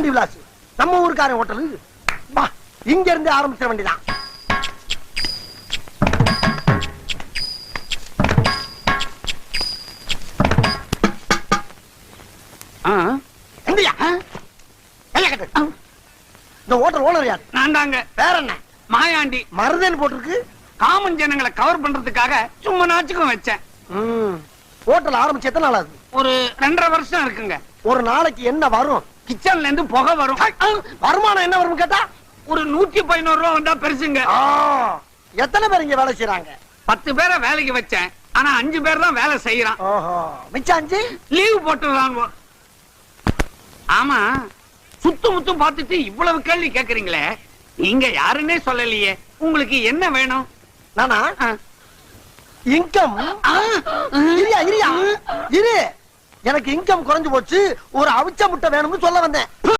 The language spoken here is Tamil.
விலாஸ் நம்ம ஊருக்காரன் ஹோட்டலு. வா, இங்க இருந்து ஆரம்பிச்சிட வேண்டியதான். எங்கயா கைய கட்டு. இந்த ஹோட்டல் ஓனர் யாரு? நான் தாங்க. வேற என்ன? மாயாண்டி. மருதன் போட்டிருக்கு. காமன் ஜனங்களை கவர் பண்றதுக்காக சும்மா நாச்சுக்கும் வச்சேன். ஹோட்டல் ஆரம்பிச்சு எத்தனை நாள் ஆகுது? ஒரு 2.5 வருஷம் இருக்குங்க. ஒரு நாளைக்கு என்ன வரும்? கிச்சன்ல இருந்து புகை வரும். வருமானம் என்ன வரும் கேட்டா? ஒரு 111 ரூபா வந்தா பெருசுங்க. எத்தனை பேர் இங்க வேலை செய்யறாங்க? 10 பேரை வேலைக்கு வச்சேன். ஆனா 5 பேர் தான் வேலை செய்யறான். மிச்சம் 5 லீவ் போட்டுறாங்க. ஆமா, சுத்து முத்தும் பார்த்துட்டு இவ்வளவு கேள்வி கேக்குறீங்களே, நீங்க யாருன்னே சொல்லலையே. உங்களுக்கு என்ன வேணும்? நானா இன்கம். இரு எனக்கு இன்கம் குறைஞ்சு போச்சு. ஒரு அவிச்ச முட்டை வேணும்னு சொல்ல வந்தேன்.